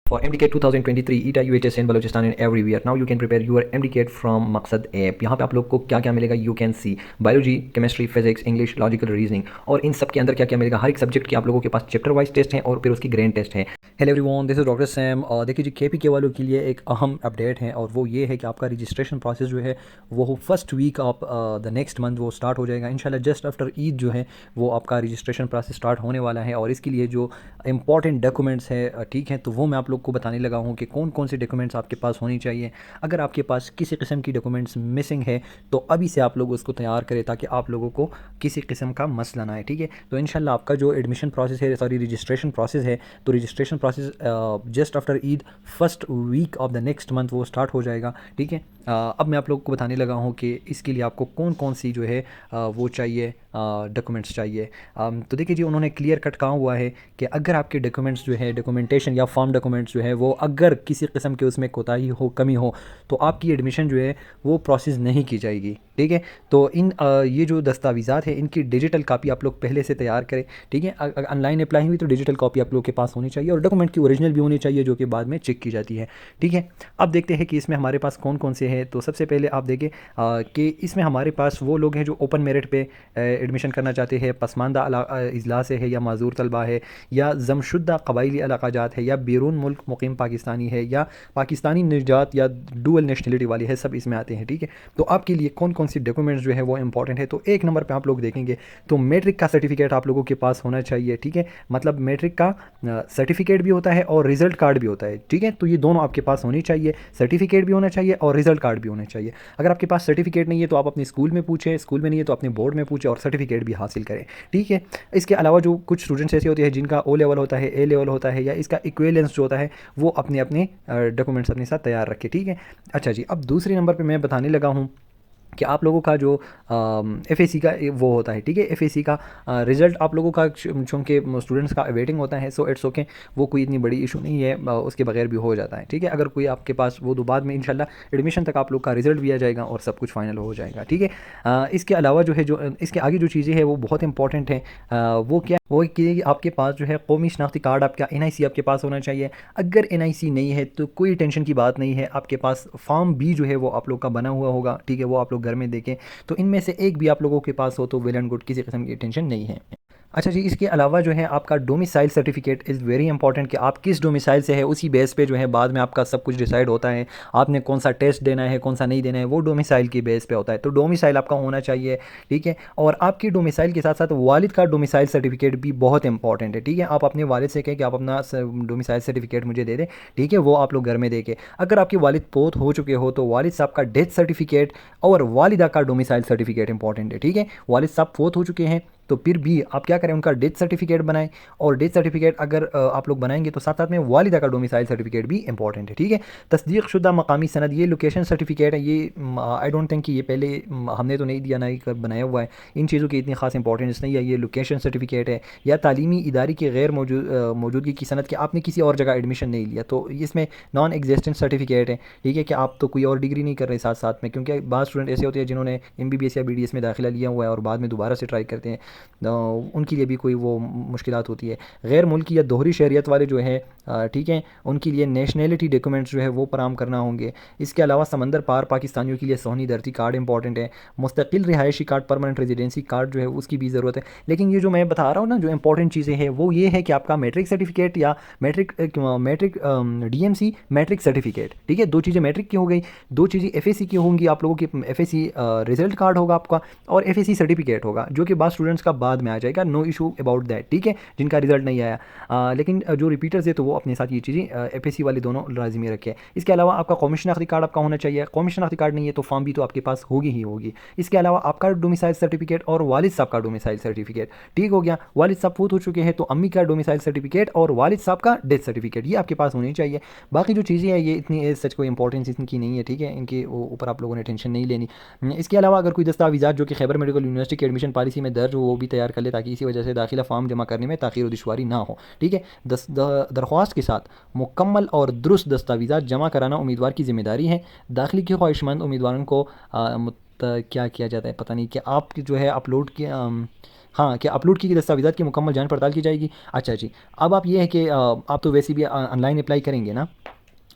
For MDCAT 2023 ETA UHS in Balochistan and everywhere. Now you can prepare your MDCAT from Maqsad app. यहाँ पे आप लोग को क्या क्या मिलेगा you can see biology, chemistry, physics, English, logical reasoning और इन सब के अंदर क्या क्या मिलेगा। हर एक सब्जेक्ट की आप लोगों के पास चैप्टर वाइज टेस्ट है और फिर उसकी ग्रैंड टेस्ट है। Hello everyone, this is doctor Sam. देखिए जी, KPK वालों के लिए एक अहम अपडेट है और वो ये है कि आपका रजिस्ट्रेशन प्रोसेस जो है वो first week of the next month वो स्टार्ट हो जाएगा इंशाल्लाह। जस्ट आफ्टर ईद जो है वो आपका रजिस्ट्रेशन प्रोसेस स्टार्ट होने वाला है और इसके लिए जो इंपॉर्टेंट डॉक्यूमेंट्स है ठीक है, तो वो मैं आप लोग को बताने लगा हूँ कि कौन कौन से डॉक्यूमेंट्स आपके पास होनी चाहिए। अगर आपके पास किसी किस्म की डॉक्यूमेंट्स मिसिंग है तो अभी से आप लोग उसको तैयार करें ताकि आप लोगों को किसी किस्म का मसला ना आए। ठीक है, तो इंशाल्लाह आपका जो एडमिशन प्रोसेस है, सॉरी रजिस्ट्रेशन प्रोसेस है, तो registration process just after Eid first week of the next month वो स्टार्ट हो जाएगा। ठीक है, अब मैं आप लोग को बताने लगा हूँ कि इसके लिए आपको कौन कौन सी जो है वो चाहिए, डॉक्यूमेंट्स चाहिए। तो देखिए जी, उन्होंने क्लियर कट कहा हुआ है कि अगर आपके डॉक्यूमेंट्स जो है, डॉक्यूमेंटेशन या फॉर्म डॉक्यूमेंट्स जो है वो अगर किसी किस्म के उसमें कोताही हो, कमी हो, तो आपकी एडमिशन जो है वो प्रोसेस नहीं की जाएगी। ठीक है, तो ये जो दस्तावेज़ात है इनकी डिजिटल कापी आप लोग पहले से तैयार करें। ठीक है, अगर ऑनलाइन अप्लाई हुई तो डिजिटल कॉपी आप लोग के पास होनी चाहिए और डॉक्यूमेंट की ओरिजिनल भी होनी चाहिए जो कि बाद में चेक की जाती है। ठीक है, अब देखते हैं कि इसमें हमारे पास कौन कौन से हैं। तो सबसे पहले आप देखें कि इसमें हमारे पास वो लोग हैं जो ओपन मेरिट पे एडमिशन करना चाहते हैं, पसमानदा अजला से है या माजूर तलबा है या जमशुदा कबाइली इलाक़ाजात है या बैरून मुल्क मुकीम पाकिस्तानी है या पाकिस्तानी निजात या डुअल नेशनलिटी वाली है, सब इसमें आते हैं। ठीक है, तो आपके लिए कौन कौन सी डॉक्यूमेंट्स जो है वो इंपॉर्टेंट है। तो एक नंबर पे आप लोग देखेंगे तो मैट्रिक का सर्टिफिकेट आप लोगों के पास होना चाहिए। ठीक है, मतलब मैट्रिक का सर्टिफिकेट भी होता है और रिजल्ट कार्ड भी होता है। ठीक है, तो ये दोनों आपके पास होनी चाहिए, सर्टिफिकेट भी होना चाहिए और रिजल्ट कार्ड भी होना चाहिए। अगर आपके पास सर्टिफिकेट नहीं है तो आप अपने स्कूल में पूछें, स्कूल में नहीं है तो अपने बोर्ड में पूछें और सर्टिफिकेट भी हासिल करें। ठीक है, इसके अलावा जो कुछ स्टूडेंट्स ऐसे होते हैं जिनका O लेवल होता है, A लेवल होता है या इसका इक्विवेलेंस जो होता है, वो अपने अपने डॉक्यूमेंट्स अपने साथ तैयार रखें। ठीक है, अच्छा जी, अब दूसरे नंबर पे मैं बताने लगा हूँ कि आप लोगों का जो FAC का वो होता है। ठीक है, FAC का रिज़ल्ट आप लोगों का चूँकि स्टूडेंट्स का वेटिंग होता है, सो इट्स ओके, वो कोई इतनी बड़ी इशू नहीं है, उसके बगैर भी हो जाता है। ठीक है, अगर कोई आपके पास वो तो बाद में इंशाल्लाह एडमिशन तक आप लोग का रिज़ल्ट भी आ जाएगा और सब कुछ फाइनल हो जाएगा। ठीक है, इसके अलावा जो है, जो इसके आगे जो चीज़ें हैं वो बहुत इंपॉर्टेंट है। वो क्या, वो कि आपके पास जो है कौमी शनाख्ती कार्ड, आपका NIC आपके पास होना चाहिए। अगर NIC नहीं है तो कोई टेंशन की बात नहीं है, आपके पास फॉर्म B जो है वो आप लोग का बना हुआ होगा। ठीक है, वो आप लोग घर में देखें, तो इनमें से एक भी आप लोगों के पास हो तो वेल एंड गुड, किसी किस्म की टेंशन नहीं है। अच्छा जी, इसके अलावा जो है आपका domicile certificate is very important कि आप किस डोमिसाइल से है, उसी बेस पे जो है बाद में आपका सब कुछ डिसाइड होता है। आपने कौन सा टेस्ट देना है, कौन सा नहीं देना है, वो डोमिसाइल की बेस पे होता है। तो डोमिसाइल आपका होना चाहिए। ठीक है, और आपकी डोमिसाइल के साथ साथ वालिद का डोमिसाइल सर्टिफिकेट भी बहुत इंपॉर्टेंट है। ठीक है, आप अपने वालिद से कहें कि आप अपना डोमिसाइल सर्टिफिकेट मुझे दे दें। ठीक है, वो आप लोग घर में देखें। अगर आपके वालिद पोत हो चुके हो तो वालिद साहब का डेथ सर्टिफिकेट और वालिदा का डोमिसाइल सर्टिफिकेट इंपॉर्टेंट है। ठीक है, वालिद साहब फोत हो चुके हैं तो फिर भी आप क्या करें, उनका डेथ सर्टिफिकेट बनाएं और डेथ सर्टिफिकेट अगर आप लोग बनाएंगे तो साथ साथ में वालिदा का डोमिसाइल सर्टिफिकेट भी इंपॉर्टेंट है। ठीक है, तस्दीक शुदा मकामी सनद, ये लोकेशन सर्टिफिकेट है, ये आई डोंट थिंक कि ये पहले हमने तो नहीं दिया, ना ही बनाया हुआ है। इन चीज़ों की इतनी खास इंपॉर्टेंस नहीं है। ये लोकेशन सर्टिफिकेट है या तालीमी इदारे की गैर मौजूदगी की सनद कि आपने किसी और जगह एडमिशन नहीं लिया, तो इसमें नॉन एग्जिस्टेंट सर्टिफिकेट है। ठीक है, कि आप तो कोई और डिग्री नहीं कर रहे साथ साथ में, क्योंकि बाद स्टूडेंट ऐसे होते हैं जिन्होंने MBBS या BDS में दाखिला लिया हुआ है और बाद में दोबारा से ट्राई करते हैं, उनके लिए भी कोई वो मुश्किलात होती है। गैर मुल्की या दोहरी शहरियत वाले जो है, ठीक है, उनके लिए नेशनलिटी डॉक्यूमेंट्स जो है वो फराम करना होंगे। इसके अलावा समंदर पार पाकिस्तानियों के लिए सोहनी धरती कार्ड इंपॉर्टेंट है। मुस्तकिल रिहायशी कार्ड, परमानेंट रेजिडेंसी कार्ड जो है उसकी भी ज़रूरत है। लेकिन ये जो मैं बता रहा हूँ ना, जो इंपॉर्टेंट चीज़ें हैं वो ये है कि आपका मैट्रिक सर्टिफिकेट या मैट्रिक DMC मैट्रिक सर्टिफिकेट। ठीक है, दो चीज़ें मैट्रिक की हो गई, दो चीज़ें FAC की होंगी। आप लोगों की FAC रिजल्ट कार्ड होगा आपका और FAC सर्टिफिकेट होगा, जो कि बाद स्टूडेंट्स का बाद में आ जाएगा, नो इशू अबाउट दैट। ठीक है, जिनका रिजल्ट नहीं आया, लेकिन जो रिपीटर्स है तो वो अपने साथ ये चीज़ें FAC वाले दोनों लाजमी रखें। इसके अलावा आपका कौमी शनाख्ती कार्ड आपका होना चाहिए। कौमी शनाख्ती कार्ड नहीं है तो फॉर्म भी तो आपके पास होगी ही होगी। इसके अलावा आपका डोमिसाइल सर्टिफिकेट और वालिद साहब का डोमिसाइल सर्टिफिकेट। ठीक हो गया, वालिद साहब फूत हो चुके हैं तो अम्मी का डोमिसाइल सर्टिफिकेट और वालिद साहब का डेथ सर्टिफिकेट, ये आपके पास होनी चाहिए। बाकी जो चीज़ें हैं ये इतनी सच कोई इंपॉर्टेंस इनकी नहीं है। ठीक है, इनके ऊपर आप लोगों ने टेंशन नहीं लेनी। इसके अलावा अगर कोई दस्तावेज़ात जो कि खैबर मेडिकल यूनिवर्सिटी की एडमिशन पॉलिसी में दर्ज हो वो भी तैयार कर ले, ताकि इसी वजह से दाखिला फॉर्म जमा करने में ताख़ीर और दुश्वारी ना हो। ठीक है, दरख्वास्त के साथ मुकम्मल और दुरुस्त दस्तावेज़ात जमा कराना उम्मीदवार की जिम्मेदारी है। दाखिले की ख्वाहिशमंद उम्मीदवारों को क्या किया जाता है पता नहीं, कि आप जो है अपलोड किया हाँ, क्या अपलोड की गई दस्तावेज़ात की मुकम्मल जाँच पड़ताल की जाएगी। अच्छा जी, अब आप ये है कि आप तो वैसे भी ऑनलाइन अप्लाई करेंगे ना,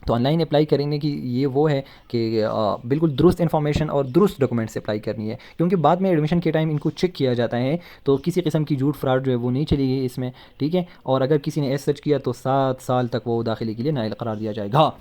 तो ऑनलाइन अप्लाई करने की ये वो है कि बिल्कुल दुरुस्त इन्फॉर्मेशन और दुरुस्त डॉक्यूमेंट से अप्लाई करनी है, क्योंकि बाद में एडमिशन के टाइम इनको चेक किया जाता है, तो किसी किस्म की झूठ फ्रॉड जो है वो नहीं चलेगी इसमें, ठीक है। और अगर किसी ने एज सच किया तो 7 साल तक वो दाखिले के लिए नाअहल करार दिया जाएगा।